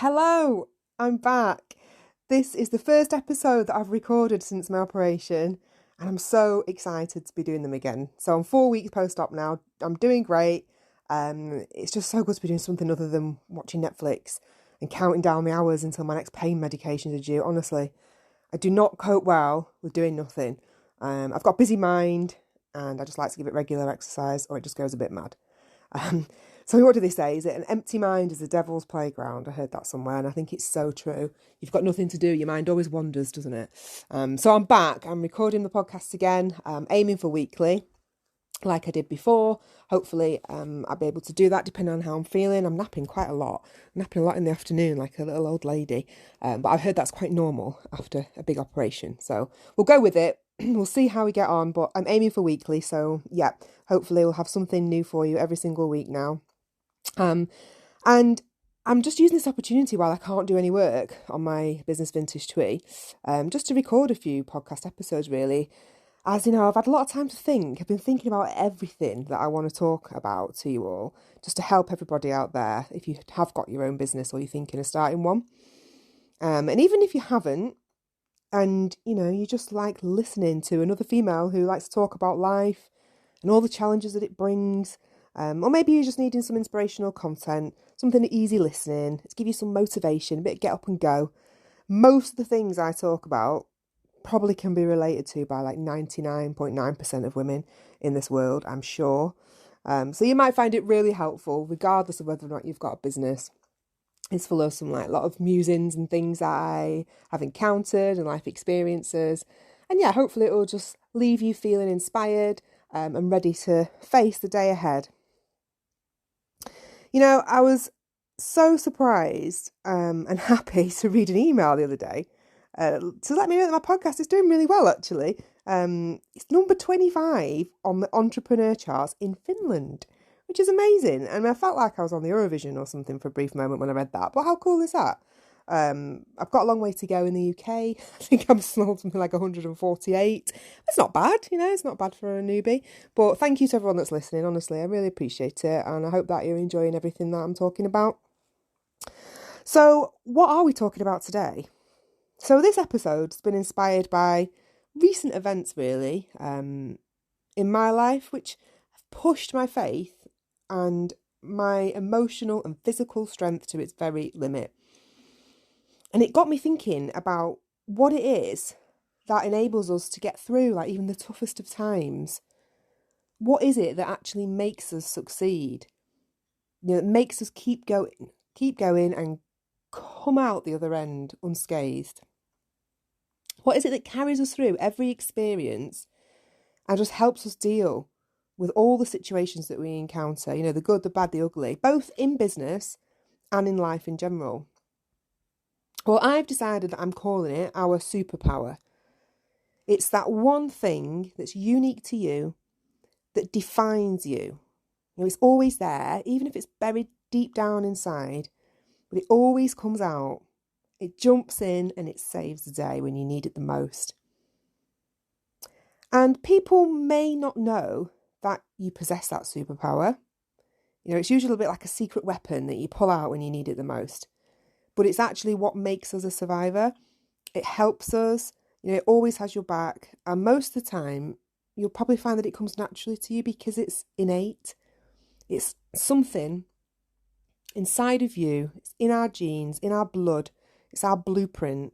Hello, I'm back. This is the first episode that I've recorded since my operation, and I'm so excited to be doing them again. So I'm 4 weeks post-op now. I'm doing great. It's just so good to be doing something other than watching Netflix and counting down the hours until my next pain medications are due. Honestly, I do not cope well with doing nothing. I've got a busy mind, and I just like to give it regular exercise, or it just goes a bit mad. Um, so what do they say? Is it an empty mind is the devil's playground? I heard that somewhere, and I think it's so true. You've got nothing to do, your mind always wanders, doesn't it? So I'm back. I'm recording the podcast again. Aiming for weekly, like I did before. Hopefully, I'll be able to do that depending on how I'm feeling. I'm napping quite a lot. I'm napping a lot in the afternoon, like a little old lady. But I've heard that's quite normal after a big operation. So we'll go with it. We'll see how we get on, but I'm aiming for weekly. So yeah, hopefully we'll have something new for you every single week now. And I'm just using this opportunity while I can't do any work on my business vintage twee, just to record a few podcast episodes really. As you know, I've had a lot of time to think. I've been thinking about everything that I want to talk about to you all, just to help everybody out there if you have got your own business or you're thinking of starting one. And even if you haven't, and you just like listening to another female who likes to talk about life and all the challenges that it brings, or maybe you're just needing some inspirational content, something easy listening, to give you some motivation, a bit of get up and go. Most of the things I talk about probably can be related to by like 99.9% of women in this world, I'm sure. So you might find it really helpful, regardless of whether or not you've got a business. It's full of some lot of musings and things that I have encountered and life experiences. And yeah, hopefully it will just leave you feeling inspired and ready to face the day ahead. I was so surprised and happy to read an email the other day to let me know that my podcast is doing really well, actually. It's number 25 on the entrepreneur charts in Finland, which is amazing. And I felt like I was on the Eurovision or something for a brief moment when I read that. But how cool is that? I've got a long way to go in the UK. I think I'm still something like 148. It's not bad, it's not bad for a newbie. But thank you to everyone that's listening, honestly. I really appreciate it. And I hope that you're enjoying everything that I'm talking about. So what are we talking about today? So this episode's been inspired by recent events, really, in my life, which have pushed my faith and my emotional and physical strength to its very limit. And it got me thinking about what it is that enables us to get through, like even the toughest of times. What is it that actually makes us succeed? It makes us keep going and come out the other end unscathed. What is it that carries us through every experience and just helps us deal with all the situations that we encounter, the good, the bad, the ugly, both in business and in life in general? Well, I've decided that I'm calling it our superpower. It's that one thing that's unique to you, that defines you. It's always there, even if it's buried deep down inside, but it always comes out. It jumps in and it saves the day when you need it the most. And people may not know that you possess that superpower. It's usually a bit like a secret weapon that you pull out when you need it the most. But it's actually what makes us a survivor. It helps us, it always has your back. And most of the time, you'll probably find that it comes naturally to you because it's innate. It's something inside of you. It's in our genes, in our blood. It's our blueprint.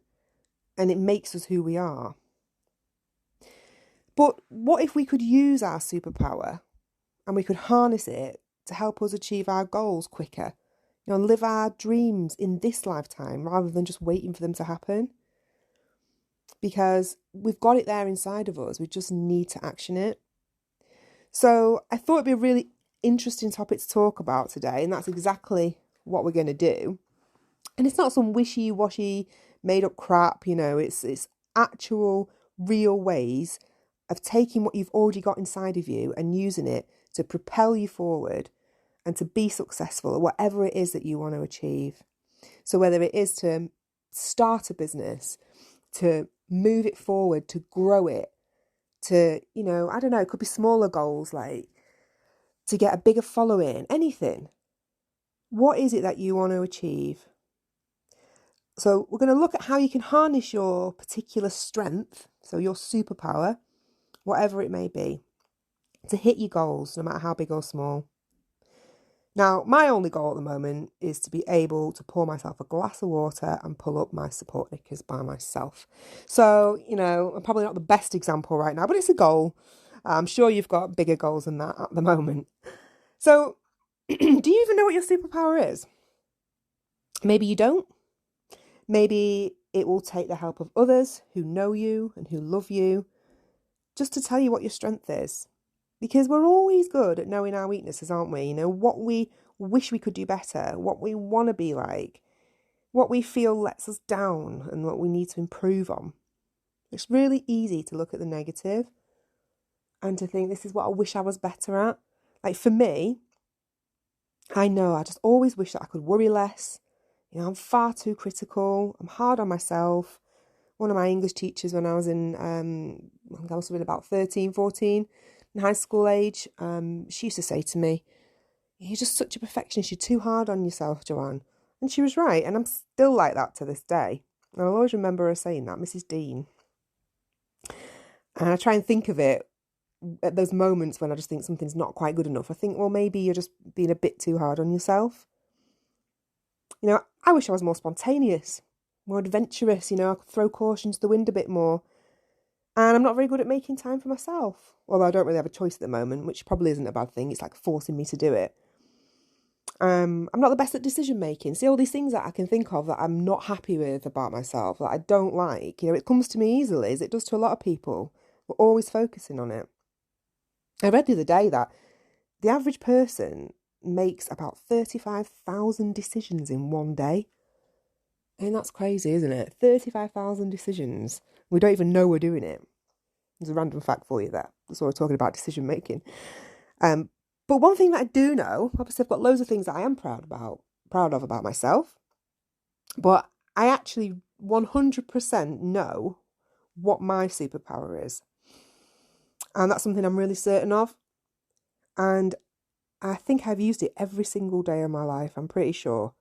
And it makes us who we are. But what if we could use our superpower and we could harness it to help us achieve our goals quicker? Live our dreams in this lifetime rather than just waiting for them to happen. Because we've got it there inside of us. We just need to action it. So I thought it'd be a really interesting topic to talk about today. And that's exactly what we're going to do. And it's not some wishy-washy, made-up crap. It's actual, real ways of taking what you've already got inside of you and using it to propel you forward and to be successful at whatever it is that you want to achieve. So whether it is to start a business, to move it forward, to grow it, to, I don't know, it could be smaller goals like to get a bigger following, anything. What is it that you want to achieve? So we're going to look at how you can harness your particular strength, so your superpower, whatever it may be, to hit your goals, no matter how big or small. Now, my only goal at the moment is to be able to pour myself a glass of water and pull up my support knickers by myself. So, I'm probably not the best example right now, but it's a goal. I'm sure you've got bigger goals than that at the moment. So, do you even know what your superpower is? Maybe you don't. Maybe it will take the help of others who know you and who love you just to tell you what your strength is. Because we're always good at knowing our weaknesses, aren't we? What we wish we could do better, what we want to be like, what we feel lets us down and what we need to improve on. It's really easy to look at the negative and to think, this is what I wish I was better at. Like for me, I know I just always wish that I could worry less. I'm far too critical. I'm hard on myself. One of my English teachers when I was in, I think I must have been about 13, 14, in high school age, she used to say to me, "You're just such a perfectionist. You're too hard on yourself, Joanne." And she was right. And I'm still like that to this day. And I'll always remember her saying that, Mrs. Dean. And I try and think of it at those moments when I just think something's not quite good enough. I think, well, maybe you're just being a bit too hard on yourself. I wish I was more spontaneous, more adventurous. I could throw caution to the wind a bit more. And I'm not very good at making time for myself. Although I don't really have a choice at the moment, which probably isn't a bad thing. It's like forcing me to do it. I'm not the best at decision making. See, all these things that I can think of that I'm not happy with about myself, that I don't like. It comes to me easily, as it does to a lot of people. We're always focusing on it. I read the other day that the average person makes about 35,000 decisions in one day. And that's crazy, isn't it? 35,000 decisions. We don't even know we're doing it. There's a random fact for you there. That's why we're talking about decision making. But one thing that I do know, obviously I've got loads of things that I am proud of about myself. But I actually 100% know what my superpower is. And that's something I'm really certain of. And I think I've used it every single day of my life, I'm pretty sure.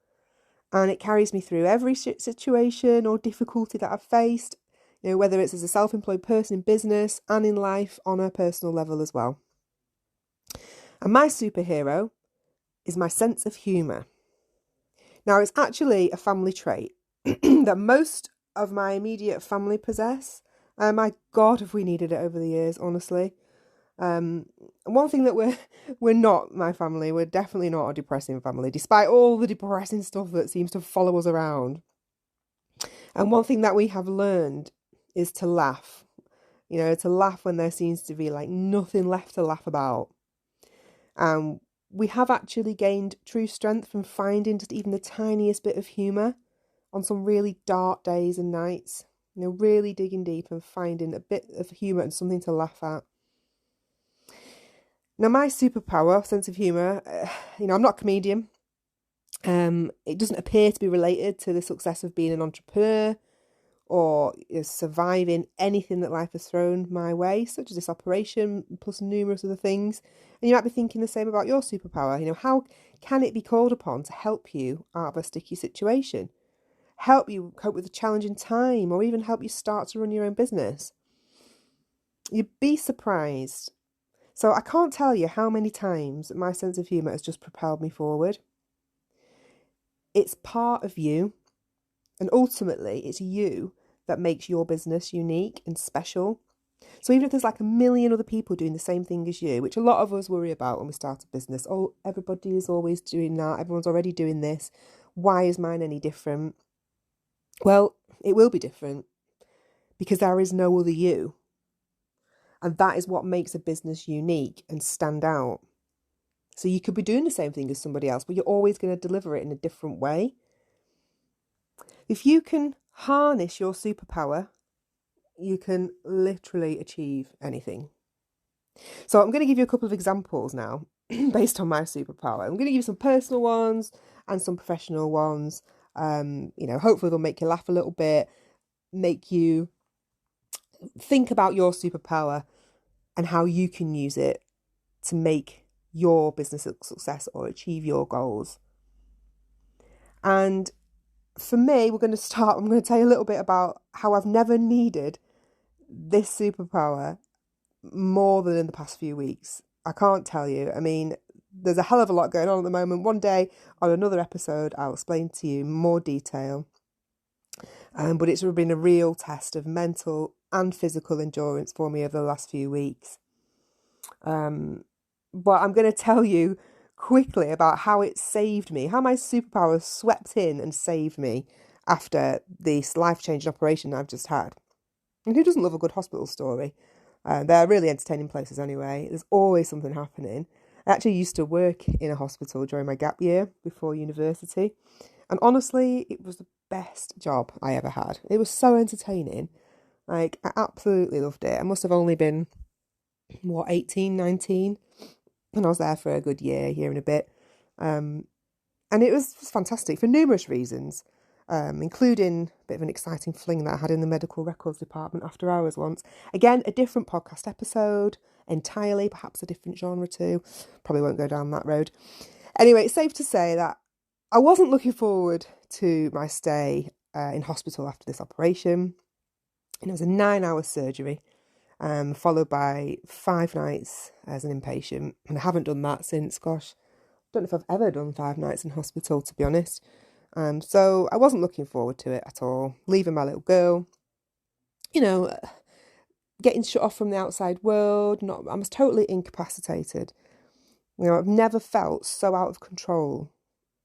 And it carries me through every situation or difficulty that I've faced, whether it's as a self-employed person in business and in life on a personal level as well. And my superhero is my sense of humour. Now, it's actually a family trait that most of my immediate family possess. My God, have we needed it over the years, honestly. One thing that we're not, my family, we're definitely not a depressing family, despite all the depressing stuff that seems to follow us around. And one thing that we have learned is to laugh, to laugh when there seems to be like nothing left to laugh about. We have actually gained true strength from finding just even the tiniest bit of humour on some really dark days and nights, really digging deep and finding a bit of humour and something to laugh at. Now, my superpower, sense of humour, I'm not a comedian. It doesn't appear to be related to the success of being an entrepreneur or surviving anything that life has thrown my way, such as this operation, plus numerous other things. And you might be thinking the same about your superpower. How can it be called upon to help you out of a sticky situation? Help you cope with a challenging time, or even help you start to run your own business? You'd be surprised. So I can't tell you how many times my sense of humour has just propelled me forward. It's part of you, and ultimately it's you that makes your business unique and special. So even if there's like a million other people doing the same thing as you, which a lot of us worry about when we start a business, everybody is always doing that, everyone's already doing this, why is mine any different? Well, it will be different because there is no other you. And that is what makes a business unique and stand out. So you could be doing the same thing as somebody else, but you're always going to deliver it in a different way. If you can harness your superpower, you can literally achieve anything. So I'm going to give you a couple of examples now based on my superpower. I'm going to give you some personal ones and some professional ones. Hopefully they'll make you laugh a little bit, make you think about your superpower and how you can use it to make your business a success or achieve your goals. And for me, I'm going to tell you a little bit about how I've never needed this superpower more than in the past few weeks. I can't tell you. I mean, there's a hell of a lot going on at the moment. One day on another episode, I'll explain to you more detail. But it's been a real test of mental and physical endurance for me over the last few weeks. But I'm going to tell you quickly about how it saved me, how my superpower swept in and saved me after this life-changing operation I've just had. And who doesn't love a good hospital story? They're really entertaining places anyway. There's always something happening. I actually used to work in a hospital during my gap year before university. And honestly, it was the best job I ever had. It was so entertaining. Like, I absolutely loved it. I must have only been, 18, 19? And I was there for a good year and a bit. And it was fantastic for numerous reasons, including a bit of an exciting fling that I had in the medical records department after hours once. Again, a different podcast episode entirely, perhaps a different genre too. Probably won't go down that road. Anyway, it's safe to say that I wasn't looking forward to my stay in hospital after this operation. And it was a 9-hour surgery, followed by 5 nights as an inpatient. And I haven't done that since, gosh, I don't know if I've ever done 5 nights in hospital, to be honest. So I wasn't looking forward to it at all. Leaving my little girl, getting shut off from the outside world. I was totally incapacitated. I've never felt so out of control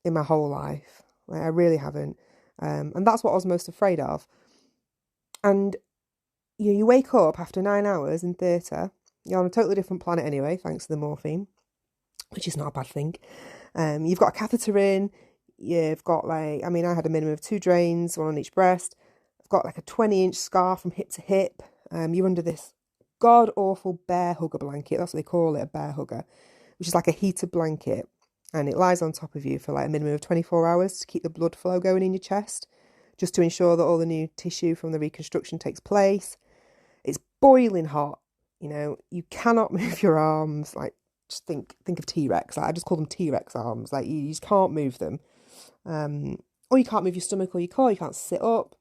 in my whole life. Like, I really haven't. And that's what I was most afraid of. And you wake up after 9 hours in theatre. You're on a totally different planet anyway, thanks to the morphine, which is not a bad thing. You've got a catheter in. You've got I had a minimum of 2 drains, one on each breast. I've got a 20-inch scar from hip to hip. You're under this god-awful bear hugger blanket. That's what they call it, a bear hugger, which is like a heated blanket. And it lies on top of you for a minimum of 24 hours to keep the blood flow going in your chest, just to ensure that all the new tissue from the reconstruction takes place. It's boiling hot. You cannot move your arms. Just think of T-Rex. I just call them T-Rex arms. You just can't move them. Or you can't move your stomach or your core. You can't sit up.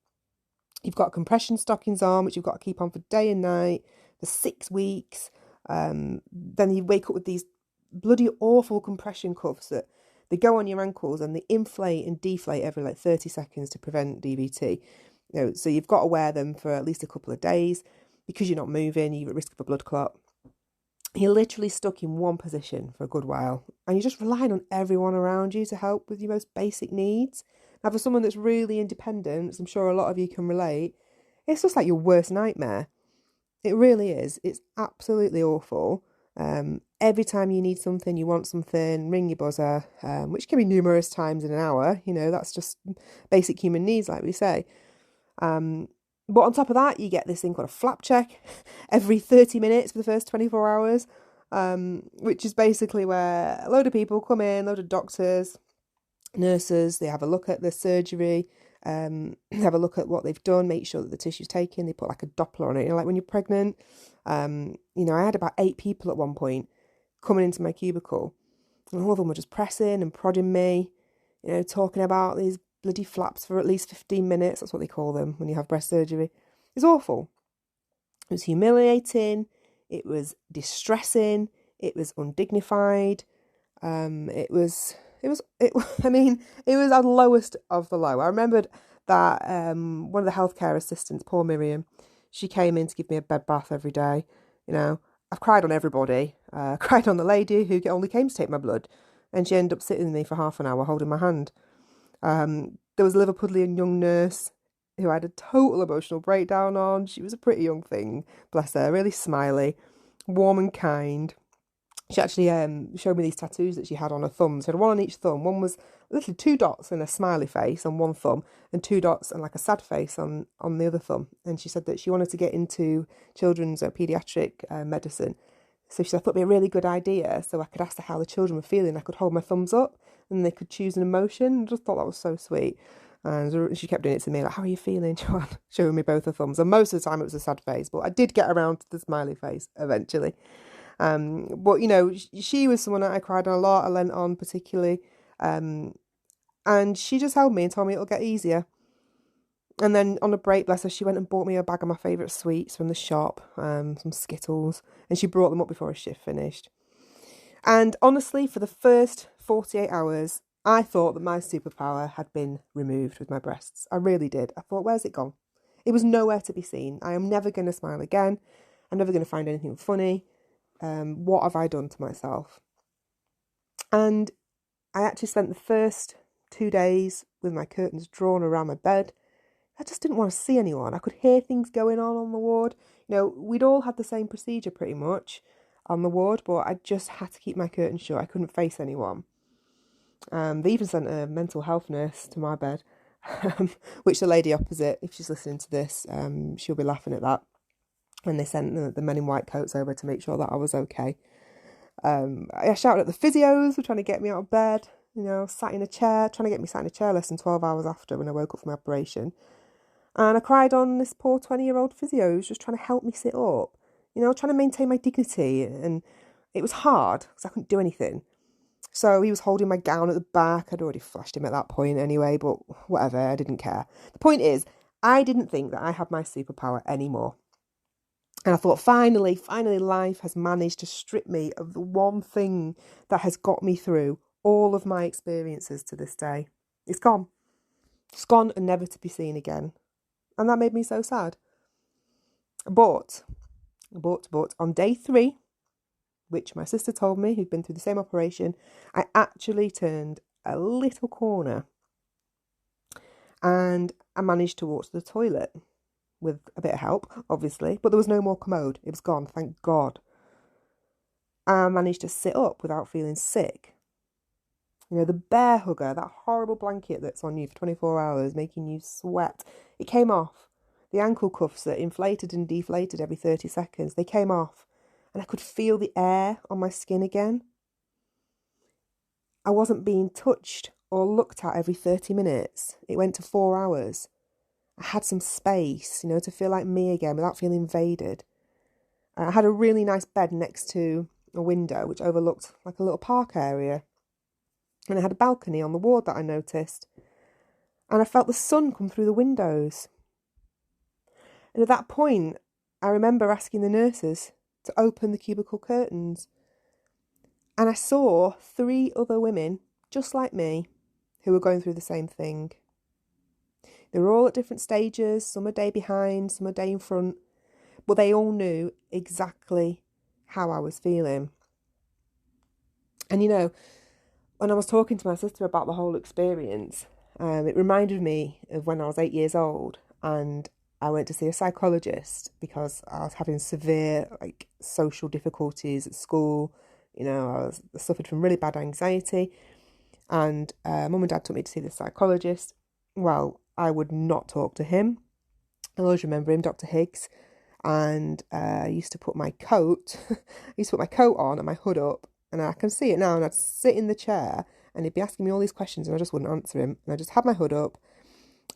You've got compression stockings on, which you've got to keep on for day and night for 6 weeks. Then you wake up with these bloody awful compression cuffs that they go on your ankles and they inflate and deflate every 30 seconds to prevent DVT. So you've got to wear them for at least a couple of days because you're not moving. You're at risk of a blood clot. You're literally stuck in one position for a good while, and you're just relying on everyone around you to help with your most basic needs. Now, for someone that's really independent, as I'm sure a lot of you can relate, it's just like your worst nightmare. It really is. It's absolutely awful. Every time you need something, you want something, ring your buzzer, which can be numerous times in an hour. That's just basic human needs, like we say. But on top of that, you get this thing called a flap check every 30 minutes for the first 24 hours, which is basically where a load of people come in, a load of doctors, nurses, they have a look at the surgery, have a look at what they've done, make sure that the tissue's taken. They put a Doppler on it, like when you're pregnant. I had about 8 people at one point coming into my cubicle, and all of them were just pressing and prodding me, talking about these bloody flaps for at least 15 minutes. That's what they call them when you have breast surgery. It's awful. It was humiliating. It was distressing. It was undignified. It was at the lowest of the low. I remembered that one of the healthcare assistants, poor Miriam, she came in to give me a bed bath every day. I've cried on everybody. Cried on the lady who only came to take my blood, and she ended up sitting with me for half an hour holding my hand. There was a Liverpudlian young nurse who I had a total emotional breakdown on. She was a pretty young thing, bless her, really smiley, warm and kind. She actually showed me these tattoos that she had on her thumbs. She had one on each thumb. One was literally 2 dots and a smiley face on one thumb, and 2 dots and a sad face on the other thumb. And she said that she wanted to get into children's paediatric medicine. So she said, I thought it'd be a really good idea, so I could ask her how the children were feeling. I could hold my thumbs up and they could choose an emotion. I just thought that was so sweet. And she kept doing it to me, how are you feeling, Joanne? Showing me both her thumbs. And most of the time it was a sad face, but I did get around to the smiley face eventually. But, she was someone that I cried on a lot. I lent on particularly. And And she just held me and told me it'll get easier. And then on a break, bless her, she went and bought me a bag of my favourite sweets from the shop, some Skittles, and she brought them up before her shift finished. And honestly, for the first 48 hours, I thought that my superpower had been removed with my breasts. I really did. I thought, where's it gone? It was nowhere to be seen. I am never going to smile again. I'm never going to find anything funny. What have I done to myself? And I actually spent the first 2 days with my curtains drawn around my bed. I just didn't want to see anyone. I could hear things going on the ward. You know, we'd all had the same procedure pretty much on the ward, but I just had to keep my curtains shut. I couldn't face anyone. They even sent a mental health nurse to my bed, which the lady opposite, if she's listening to this, she'll be laughing at that. When they sent the men in white coats over to make sure that I was okay. I shouted at the physios for trying to get me out of bed, you know, trying to get me sat in a chair less than 12 hours after when I woke up from my operation. And I cried on this poor 20-year-old physio who's just trying to help me sit up, you know, trying to maintain my dignity. And it was hard because I couldn't do anything. So he was holding my gown at the back. I'd already flashed him at that point anyway, but whatever, I didn't care. The point is, I didn't think that I had my superpower anymore. And I thought, finally, life has managed to strip me of the one thing that has got me through all of my experiences to this day. It's gone. It's gone and never to be seen again. And that made me so sad. But on day 3, which my sister told me, who'd been through the same operation, I actually turned a little corner and I managed to walk to the toilet with a bit of help, obviously, but there was no more commode. It was gone, thank God. I managed to sit up without feeling sick. You know, the bear hugger, that horrible blanket that's on you for 24 hours, making you sweat, it came off. The ankle cuffs that inflated and deflated every 30 seconds, they came off. And I could feel the air on my skin again. I wasn't being touched or looked at every 30 minutes. It went to 4 hours. I had some space, you know, to feel like me again without feeling invaded. I had a really nice bed next to a window which overlooked like a little park area. And it had a balcony on the ward that I noticed. And I felt the sun come through the windows. And at that point, I remember asking the nurses to open the cubicle curtains. And I saw 3 other women, just like me, who were going through the same thing. They were all at different stages, some a day behind, some a day in front, but they all knew exactly how I was feeling. And you know, when I was talking to my sister about the whole experience, it reminded me of when I was 8 years old and I went to see a psychologist because I was having severe social difficulties at school. You know, I suffered from really bad anxiety, and Mum and Dad took me to see the psychologist. Well, I would not talk to him. I always remember him, Dr. Higgs, and I used to put my coat on and my hood up, and I can see it now, and I'd sit in the chair and he'd be asking me all these questions and I just wouldn't answer him, and I just had my hood up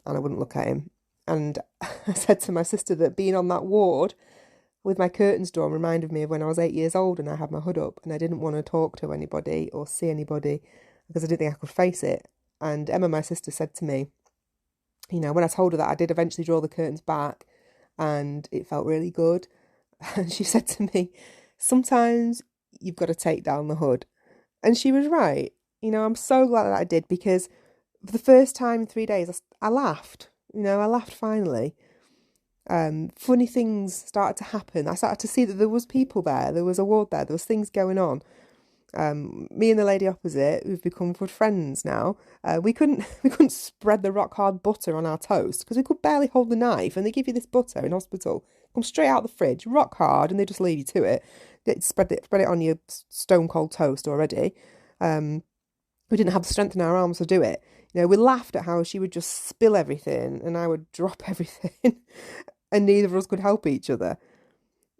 and I wouldn't look at him. And I said to my sister that being on that ward with my curtains drawn reminded me of when I was 8 years old and I had my hood up and I didn't want to talk to anybody or see anybody because I didn't think I could face it. And Emma, my sister, said to me, you know, when I told her that, I did eventually draw the curtains back and it felt really good. And she said to me, sometimes you've got to take down the hood. And she was right. You know, I'm so glad that I did, because for the first time in 3 days, I laughed. You know, I laughed finally. Funny things started to happen. I started to see that there was people there. There was a ward there. There was things going on. Me and the lady opposite, who've become good friends now, we couldn't spread the rock hard butter on our toast because we could barely hold the knife. And they give you this butter in hospital, come straight out the fridge, rock hard, and they just leave you to it. They spread it on your stone cold toast already. We didn't have the strength in our arms to do it. You know, we laughed at how she would just spill everything and I would drop everything and neither of us could help each other.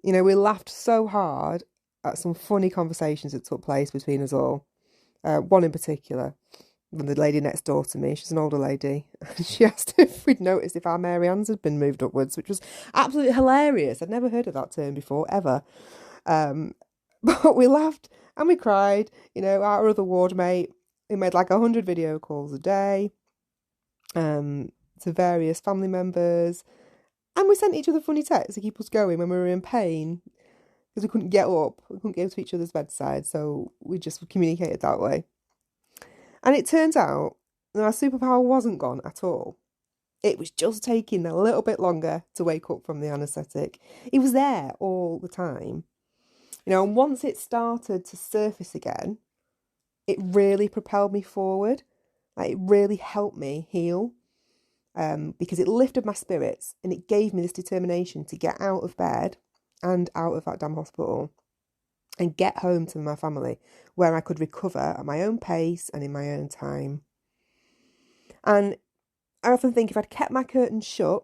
You know, we laughed so hard at some funny conversations that took place between us all. One in particular, when the lady next door to me, she's an older lady, and she asked if we'd noticed if our Mary Ann's had been moved upwards, which was absolutely hilarious. I'd never heard of that term before, ever. But we laughed and we cried. You know, our other ward mate, We made like 100 video calls a day to various family members. And we sent each other funny texts to keep us going when we were in pain because we couldn't get up. We couldn't go to each other's bedside. So we just communicated that way. And it turns out that our superpower wasn't gone at all. It was just taking a little bit longer to wake up from the anaesthetic. It was there all the time. And once it started to surface again, it really propelled me forward. Like, it really helped me heal because it lifted my spirits and it gave me this determination to get out of bed and out of that damn hospital and get home to my family where I could recover at my own pace and in my own time. And I often think if I'd kept my curtains shut,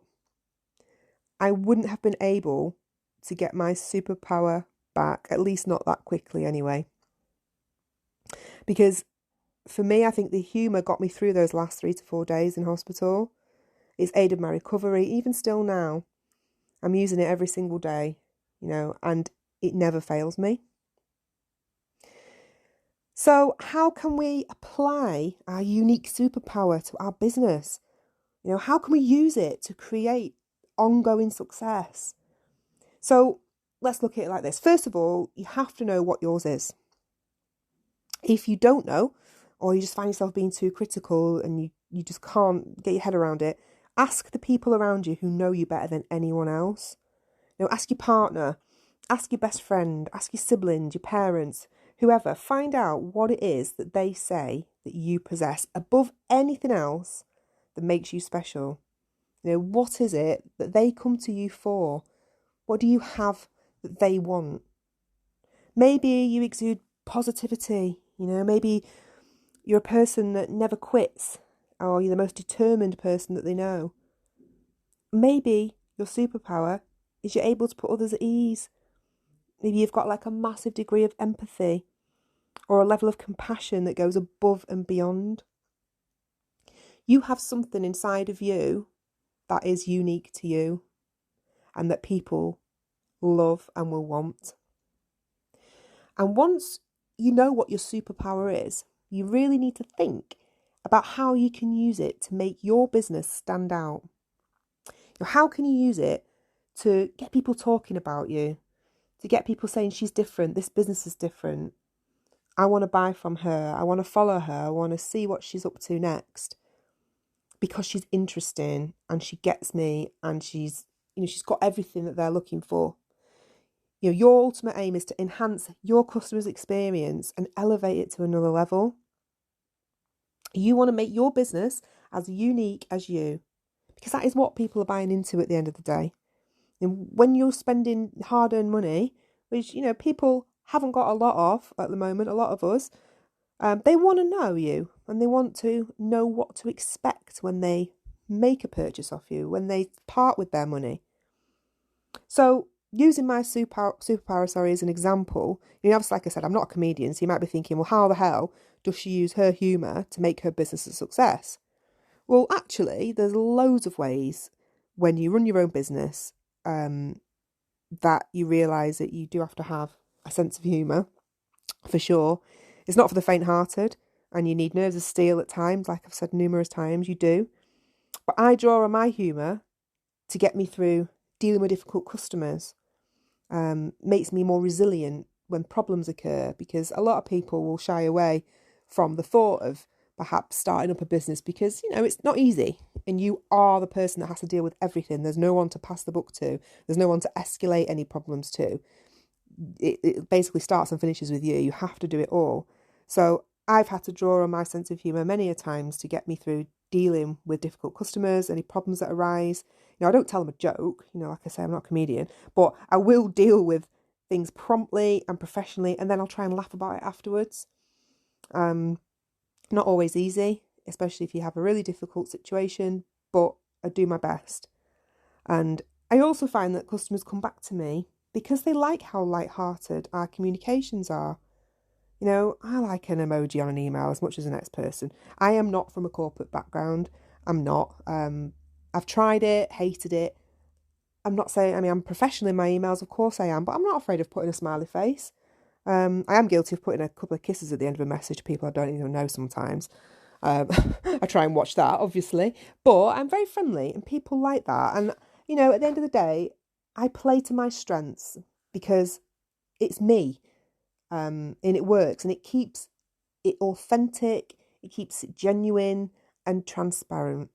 I wouldn't have been able to get my superpower back, at least not that quickly anyway. Because for me, I think the humour got me through those last 3 to 4 days in hospital. It's aided my recovery, even still now. I'm using it every single day, and it never fails me. So how can we apply our unique superpower to our business? How can we use it to create ongoing success? So let's look at it like this. First of all, you have to know what yours is. If you don't know, or you just find yourself being too critical and you just can't get your head around it, ask the people around you who know you better than anyone else. Ask your partner, ask your best friend, ask your siblings, your parents, whoever. Find out what it is that they say that you possess above anything else that makes you special. What is it that they come to you for? What do you have that they want? Maybe you exude positivity, maybe you're a person that never quits, or you're the most determined person that they know. Maybe your superpower is you're able to put others at ease. Maybe you've got like a massive degree of empathy or a level of compassion that goes above and beyond. You have something inside of you that is unique to you and that people love and will want. And once you know what your superpower is, you really need to think about how you can use it to make your business stand out. How can you use it to get people talking about you, to get people saying she's different, this business is different, I want to buy from her, I want to follow her, I want to see what she's up to next, because she's interesting and she gets me and she's got everything that they're looking for. Your ultimate aim is to enhance your customer's experience and elevate it to another level. You want to make your business as unique as you, because that is what people are buying into at the end of the day. And when you're spending hard-earned money, which, people haven't got a lot of at the moment, a lot of us, they want to know you and they want to know what to expect when they make a purchase off you, when they part with their money. So using my superpower as an example, obviously, like I said, I'm not a comedian, so you might be thinking, well, how the hell does she use her humour to make her business a success? Well, actually, there's loads of ways when you run your own business that you realise that you do have to have a sense of humour, for sure. It's not for the faint-hearted, and you need nerves of steel at times, like I've said numerous times, you do. But I draw on my humour to get me through dealing with difficult customers, makes me more resilient when problems occur, because a lot of people will shy away from the thought of perhaps starting up a business because, it's not easy and you are the person that has to deal with everything. There's no one to pass the buck to. There's no one to escalate any problems to. It basically starts and finishes with you. You have to do it all. So I've had to draw on my sense of humour many a times to get me through dealing with difficult customers, any problems that arise. I don't tell them a joke, like I say, I'm not a comedian, but I will deal with things promptly and professionally, and then I'll try and laugh about it afterwards. Not always easy, especially if you have a really difficult situation, but I do my best. And I also find that customers come back to me because they like how light-hearted our communications are. I like an emoji on an email as much as the next person. I am not from a corporate background. I'm not. I've tried it, hated it. I'm not saying, I'm professional in my emails, of course I am, but I'm not afraid of putting a smiley face. I am guilty of putting a couple of kisses at the end of a message to people I don't even know sometimes. Um, I try and watch that, obviously, but I'm very friendly and people like that. And, you know, at the end of the day, I play to my strengths because it's me, and it works and it keeps it authentic, it keeps it genuine and transparent.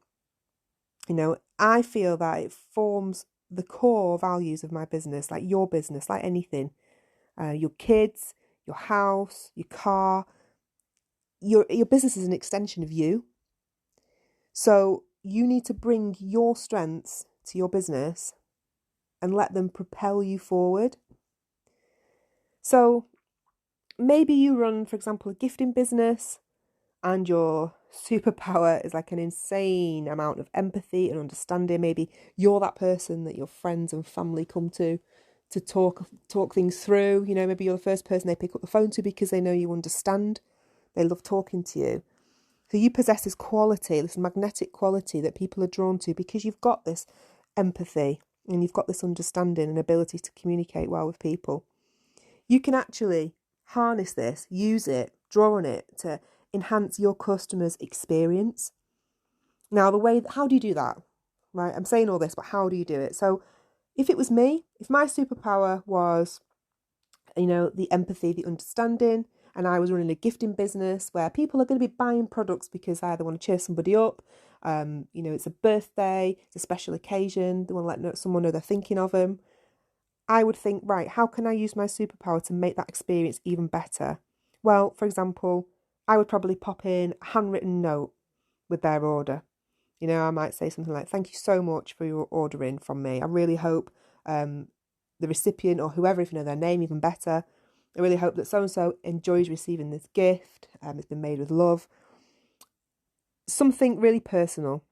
You know, I feel that it forms the core values of my business, like your business, like anything. Your kids, your house, your car, your business is an extension of you. So you need to bring your strengths to your business and let them propel you forward. So maybe you run, for example, a gifting business and your superpower is like an insane amount of empathy and understanding. Maybe you're that person that your friends and family come to talk things through. You know, maybe you're the first person they pick up the phone to because they know you understand. They love talking to you. So you possess this quality, this magnetic quality that people are drawn to because you've got this empathy and you've got this understanding and ability to communicate well with people. You can actually harness this, use it, draw on it to enhance your customer's experience. Now, how do you do that? Right, I'm saying all this, but how do you do it? So if it was me, if my superpower was, you know, the empathy, the understanding, and I was running a gifting business where people are going to be buying products because they either want to cheer somebody up, you know, it's a birthday, it's a special occasion, they want to let someone know they're thinking of them. I would think, right, how can I use my superpower to make that experience even better? Well, for example, I would probably pop in a handwritten note with their order. You know, I might say something like, thank you so much for your ordering from me. I really hope the recipient or whoever, if you know their name, even better, I really hope that so-and-so enjoys receiving this gift. It's been made with love. Something really personal.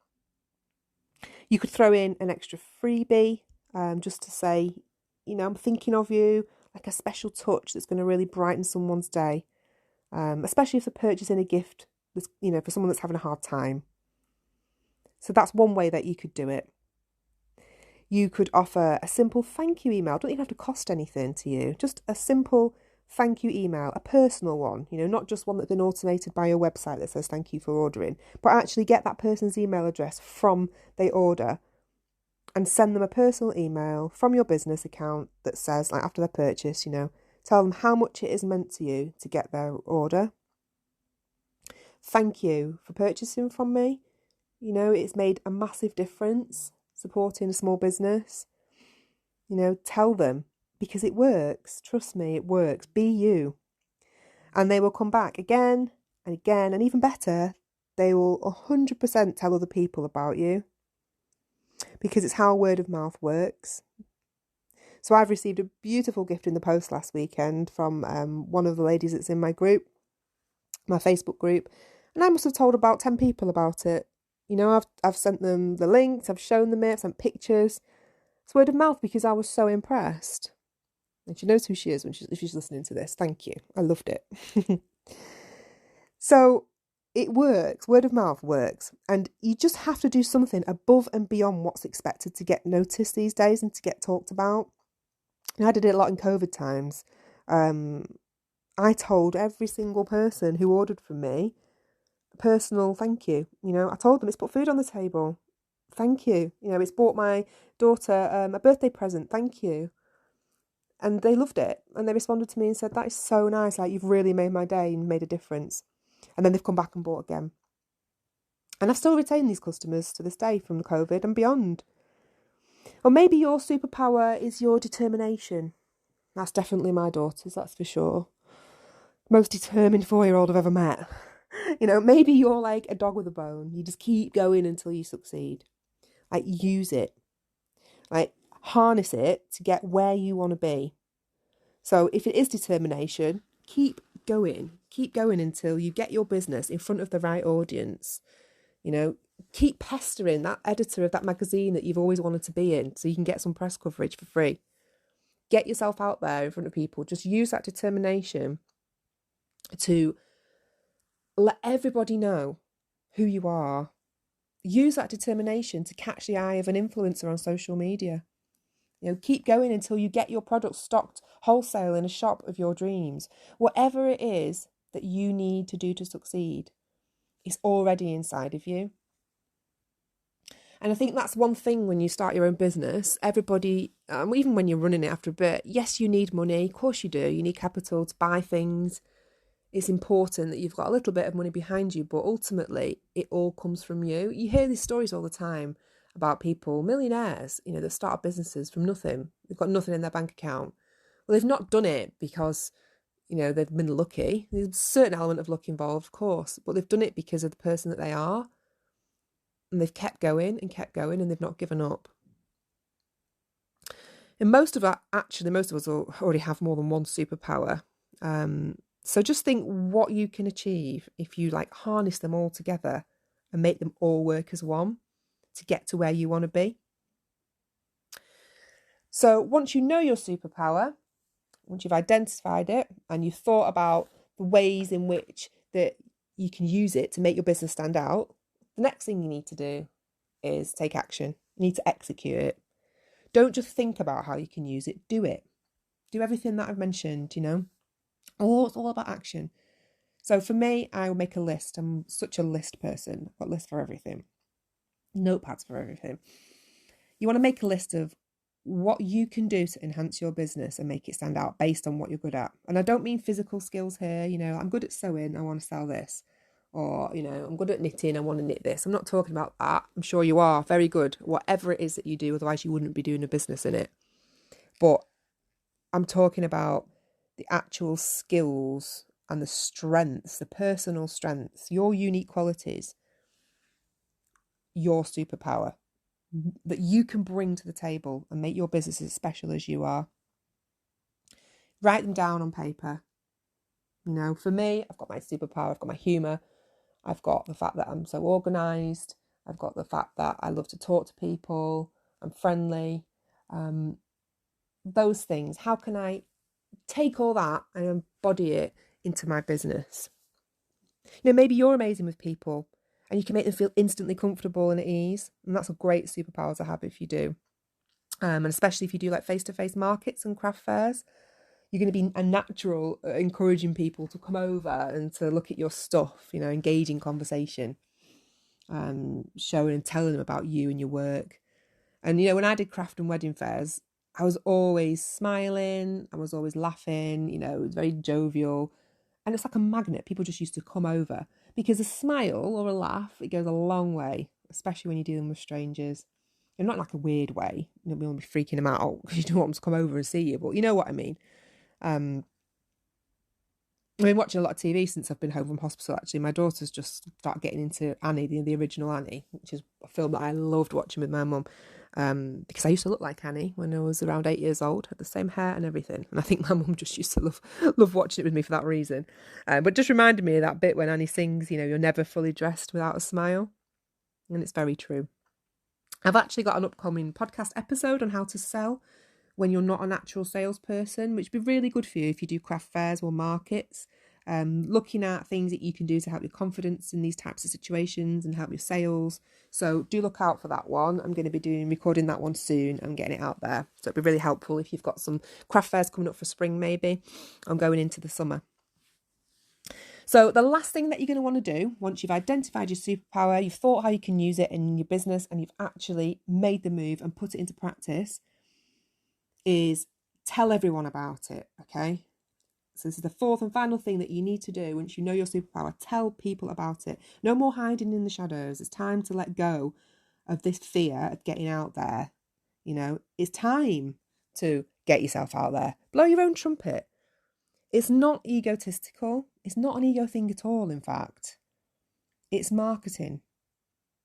You could throw in an extra freebie just to say, you know, I'm thinking of you, like a special touch that's going to really brighten someone's day, especially if they're purchasing a gift that's, you know, for someone that's having a hard time. So that's one way that you could do it. You could offer a simple thank you email. It doesn't even have to cost anything to you. Just a simple thank you email, a personal one, you know, not just one that's been automated by your website that says thank you for ordering, but actually get that person's email address from their order and send them a personal email from your business account that says, like after their purchase, you know, tell them how much it is meant to you to get their order. Thank you for purchasing from me. You know, it's made a massive difference supporting a small business. You know, tell them because it works. Trust me, it works. Be you. And they will come back again and again, and even better, they will 100% tell other people about you because it's how word of mouth works. So I've received a beautiful gift in the post last weekend from one of the ladies that's in my group, my Facebook group, and I must have told about 10 people about it. You know, I've sent them the links, I've shown them it, I've sent pictures. It's word of mouth because I was so impressed. And she knows who she is if she's listening to this. Thank you. I loved it. So it works. Word of mouth works. And you just have to do something above and beyond what's expected to get noticed these days and to get talked about. And I did it a lot in COVID times. I told every single person who ordered from me a personal thank you. You know, I told them it's put food on the table. Thank you. You know, it's bought my daughter a birthday present. Thank you. And they loved it. And they responded to me and said, that is so nice. Like, you've really made my day and made a difference. And then they've come back and bought again. And I've still retained these customers to this day from COVID and beyond. Or maybe your superpower is your determination. That's definitely my daughter's, that's for sure. Most determined 4-year-old I've ever met. You know, maybe you're like a dog with a bone. You just keep going until you succeed. Like, use it. Like, harness it to get where you want to be. So if it is determination, keep going until you get your business in front of the right audience. You know, keep pestering that editor of that magazine that you've always wanted to be in so you can get some press coverage for free. Get yourself out there in front of people. Just use that determination to let everybody know who you are. Use that determination to catch the eye of an influencer on social media Keep going until you get your product stocked wholesale in a shop of your dreams. Whatever it is that you need to do to succeed, it's already inside of you. And I think that's one thing when you start your own business. Everybody, even when you're running it after a bit, yes, you need money. Of course you do. You need capital to buy things. It's important that you've got a little bit of money behind you, but ultimately it all comes from you. You hear these stories all the time about people, millionaires, that start businesses from nothing. They've got nothing in their bank account. Well, they've not done it because, they've been lucky. There's a certain element of luck involved, of course, but they've done it because of the person that they are. And they've kept going and they've not given up. And most of us already have more than one superpower. So just think what you can achieve if you harness them all together and make them all work as one to get to where you want to be. So once you know your superpower, once you've identified it and you've thought about the ways in which that you can use it to make your business stand out, the next thing you need to do is take action. You need to execute it. Don't just think about how you can use it, do it. Do everything that I've mentioned, it's all about action. So for me, I will make a list. I'm such a list person. I've got lists for everything. Notepads for everything. You want to make a list of what you can do to enhance your business and make it stand out based on what you're good at. And I don't mean physical skills here. I'm good at sewing, I want to sell this. Or, I'm good at knitting, I want to knit this. I'm not talking about that. I'm sure you are very good, whatever it is that you do, otherwise you wouldn't be doing a business in it. But I'm talking about the actual skills and the strengths, the personal strengths, your unique qualities, your superpower that you can bring to the table and make your business as special as you are. Write them down on paper. For me, I've got my superpower, I've got my humour, I've got the fact that I'm so organised, I've got the fact that I love to talk to people, I'm friendly, those things. How can I take all that and embody it into my business? Maybe you're amazing with people and you can make them feel instantly comfortable and at ease. And that's a great superpower to have if you do. And especially if you do face-to-face markets and craft fairs, you're going to be a natural encouraging people to come over and to look at your stuff, engage in conversation, showing and telling them about you and your work. And, when I did craft and wedding fairs, I was always smiling, I was always laughing, it was very jovial. And it's like a magnet. People just used to come over because a smile or a laugh, it goes a long way, especially when you're dealing with strangers. And not like a weird way, we won't be freaking them out because you don't want them to come over and see you, but you know what I mean. I've been watching a lot of TV since I've been home from hospital, actually. My daughter's just started getting into Annie, the original Annie, which is a film that I loved watching with my mum, because I used to look like Annie when I was around 8 years old, had the same hair and everything. And I think my mum just used to love watching it with me for that reason. But just reminded me of that bit when Annie sings, you're never fully dressed without a smile. And it's very true. I've actually got an upcoming podcast episode on how to sell when you're not a natural salesperson, which would be really good for you if you do craft fairs or markets, looking at things that you can do to help your confidence in these types of situations and help your sales. So do look out for that one. I'm going to be recording that one soon and getting it out there. So it'd be really helpful if you've got some craft fairs coming up for spring, maybe. I'm going into the summer. So the last thing that you're going to want to do, once you've identified your superpower, you've thought how you can use it in your business and you've actually made the move and put it into practice, is tell everyone about it, okay? So this is the fourth and final thing that you need to do once you know your superpower. Tell people about it. No more hiding in the shadows. It's time to let go of this fear of getting out there. It's time to get yourself out there. Blow your own trumpet. It's not egotistical. It's not an ego thing at all, in fact. It's marketing.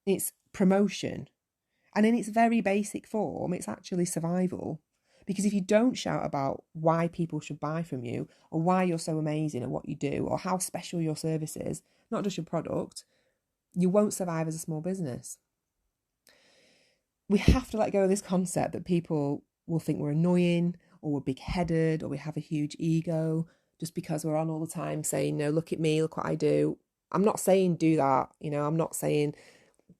It's promotion. And in its very basic form, it's actually survival. Because if you don't shout about why people should buy from you, or why you're so amazing at what you do, or how special your service is, not just your product, you won't survive as a small business. We have to let go of this concept that people will think we're annoying, or we're big-headed, or we have a huge ego, just because we're on all the time saying, no, look at me, look what I do. I'm not saying do that, I'm not saying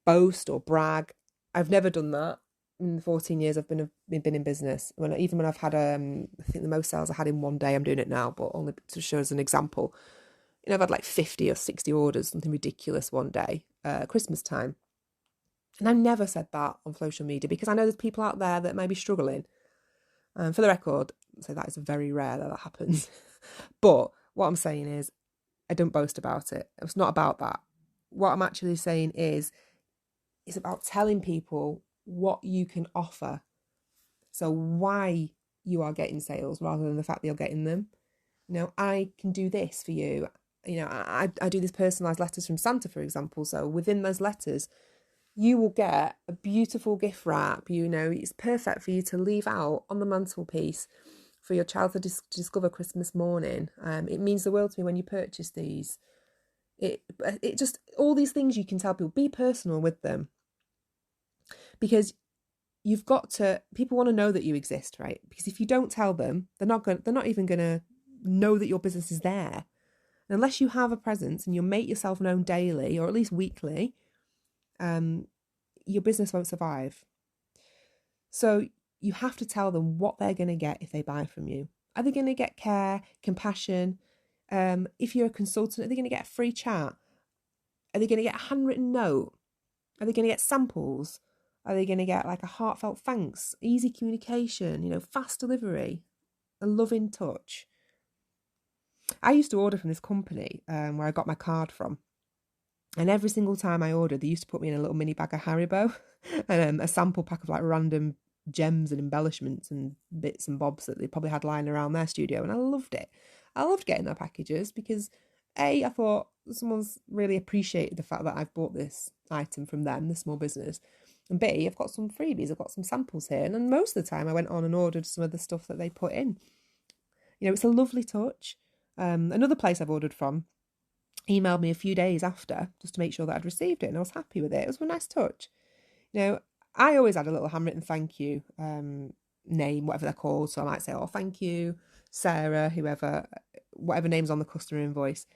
boast or brag. I've never done that. in the 14 years I've been in business. Even when I've had, I think the most sales I had in one day, I'm doing it now, but only to show as an example. I've had like 50 or 60 orders, something ridiculous one day, Christmas time. And I never said that on social media because I know there's people out there that may be struggling. For the record, so that is very rare that happens. But what I'm saying is I don't boast about it. It's not about that. What I'm actually saying is it's about telling people what you can offer. So why you are getting sales rather than the fact that you're getting them. I can do this for you. I do these personalised letters from Santa, for example. So within those letters, you will get a beautiful gift wrap. It's perfect for you to leave out on the mantelpiece for your child to discover Christmas morning. It means the world to me when you purchase these. It just, all these things you can tell people, be personal with them. Because people want to know that you exist, right? Because if you don't tell them, they're not even going to know that your business is there. Unless you have a presence and you make yourself known daily or at least weekly, your business won't survive. So you have to tell them what they're going to get if they buy from you. Are they going to get care, compassion? If you're a consultant, are they going to get a free chat? Are they going to get a handwritten note? Are they going to get samples? Are they going to get like a heartfelt thanks, easy communication, fast delivery, a loving touch? I used to order from this company where I got my card from. And every single time I ordered, they used to put me in a little mini bag of Haribo and a sample pack of like random gems and embellishments and bits and bobs that they probably had lying around their studio. And I loved it. I loved getting their packages because A, I thought someone's really appreciated the fact that I've bought this item from them, the small business. And B, I've got some freebies, I've got some samples here. And then most of the time I went on and ordered some of the stuff that they put in. It's a lovely touch. Another place I've ordered from emailed me a few days after just to make sure that I'd received it and I was happy with it. It was a nice touch. I always had a little handwritten thank you name, whatever they're called. So I might say, oh, thank you, Sarah, whoever, whatever name's on the customer invoice,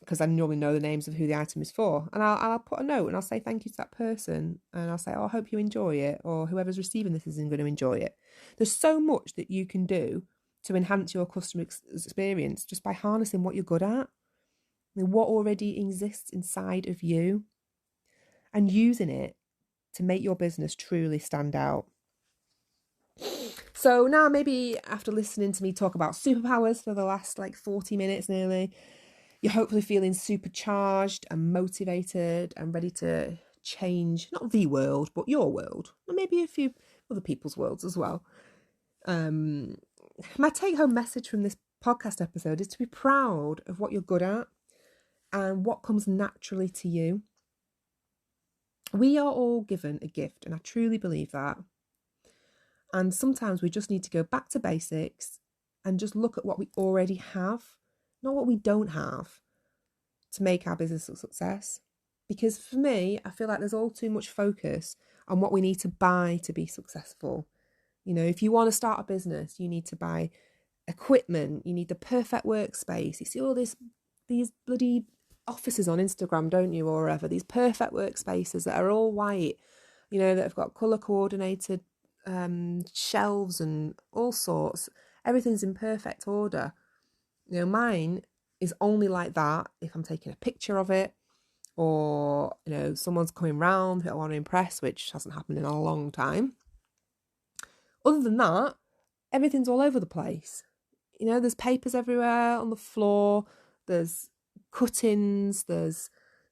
because I normally know the names of who the item is for. And I'll put a note and I'll say thank you to that person. And I'll say, oh, I hope you enjoy it, or whoever's receiving this is going to enjoy it. There's so much that you can do to enhance your customer experience just by harnessing what you're good at. What already exists inside of you and using it to make your business truly stand out. So now maybe after listening to me talk about superpowers for the last 40 minutes nearly, you're hopefully feeling supercharged and motivated and ready to change, not the world, but your world, and maybe a few other people's worlds as well. My take-home message from this podcast episode is to be proud of what you're good at and what comes naturally to you. We are all given a gift, and I truly believe that. And sometimes we just need to go back to basics and just look at what we already have, not what we don't have, to make our business a success. Because for me, I feel like there's all too much focus on what we need to buy to be successful. If you want to start a business, you need to buy equipment, you need the perfect workspace. You see all these bloody offices on Instagram, don't you, or wherever, these perfect workspaces that are all white, that have got colour coordinated shelves and all sorts. Everything's in perfect order. Mine is only like that if I'm taking a picture of it, or someone's coming round who I want to impress, which hasn't happened in a long time. Other than that, everything's all over the place. There's papers everywhere on the floor, there's cuttings, there's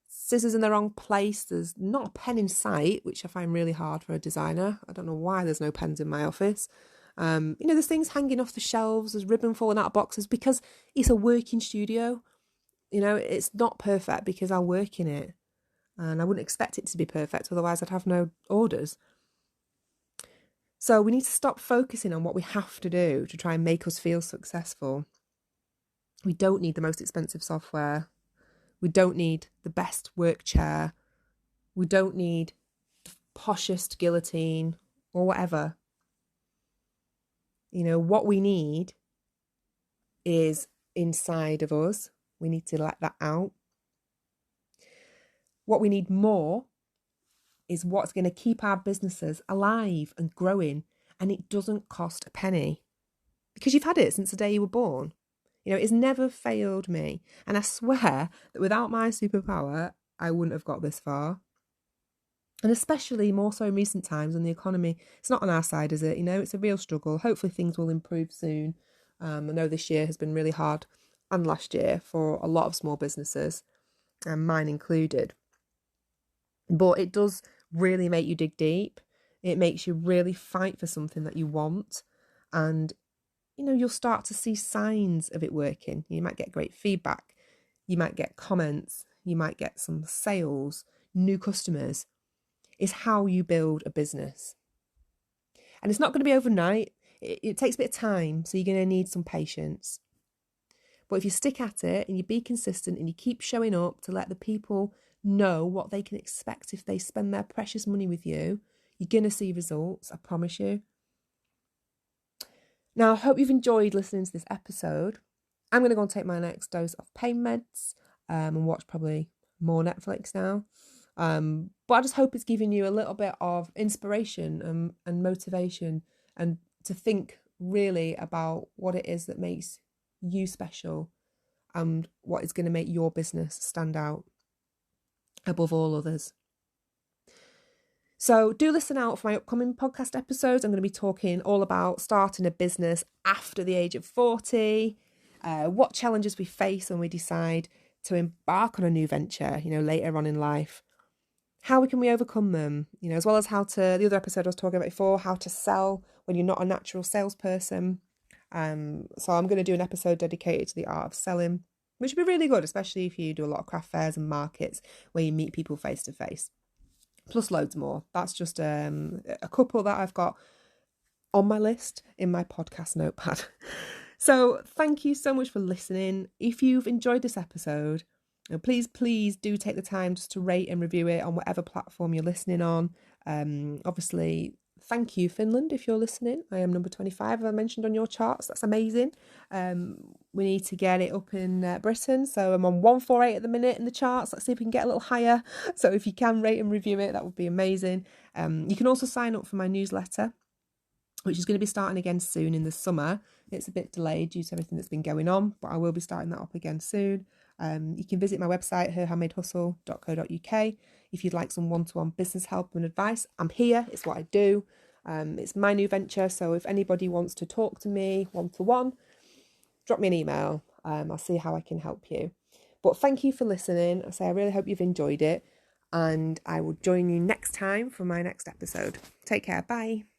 scissors in the wrong place, there's not a pen in sight, which I find really hard for a designer. I don't know why there's no pens in my office. There's things hanging off the shelves, there's ribbon falling out of boxes because it's a working studio. It's not perfect because I work in it, and I wouldn't expect it to be perfect, otherwise I'd have no orders. So we need to stop focusing on what we have to do to try and make us feel successful. We don't need the most expensive software. We don't need the best work chair. We don't need the poshest guillotine or whatever. What we need is inside of us. We need to let that out. What we need more is what's going to keep our businesses alive and growing, and it doesn't cost a penny because you've had it since the day you were born. It's never failed me. And I swear that without my superpower, I wouldn't have got this far. And especially more so in recent times when the economy, it's not on our side, is it? It's a real struggle. Hopefully things will improve soon. I know this year has been really hard, and last year for a lot of small businesses, and mine included. But it does really make you dig deep. It makes you really fight for something that you want. And, you'll start to see signs of it working. You might get great feedback. You might get comments. You might get some sales, new customers. It's how you build a business. And it's not going to be overnight. It takes a bit of time, so you're going to need some patience. But if you stick at it and you be consistent and you keep showing up to let the people know what they can expect if they spend their precious money with you, you're going to see results, I promise you. Now, I hope you've enjoyed listening to this episode. I'm going to go and take my next dose of pain meds and watch probably more Netflix now. But I just hope it's giving you a little bit of inspiration and motivation, and to think really about what it is that makes you special and what is going to make your business stand out above all others. So do listen out for my upcoming podcast episodes. I'm going to be talking all about starting a business after the age of 40, what challenges we face when we decide to embark on a new venture, later on in life. How can we overcome them, as well as the other episode I was talking about before, how to sell when you're not a natural salesperson. So I'm going to do an episode dedicated to the art of selling, which would be really good, especially if you do a lot of craft fairs and markets where you meet people face to face. Plus loads more. That's just a couple that I've got on my list in my podcast notepad. So thank you so much for listening. If you've enjoyed this episode, please do take the time just to rate and review it on whatever platform you're listening on. Obviously, thank you, Finland, if you're listening. I am number 25, as I mentioned on your charts. That's amazing. We need to get it up in Britain. So I'm on 148 at the minute in the charts. Let's see if we can get a little higher. So if you can rate and review it, that would be amazing. You can also sign up for my newsletter, which is going to be starting again soon in the summer. It's a bit delayed due to everything that's been going on, but I will be starting that up again soon. You can visit my website, herhandmadehustle.co.uk, if you'd like some one-to-one business help and advice. I'm here. It's what I do. It's my new venture. So if anybody wants to talk to me one-to-one, drop me an email. I'll see how I can help you. But thank you for listening. I really hope you've enjoyed it, and I will join you next time for my next episode. Take care. Bye.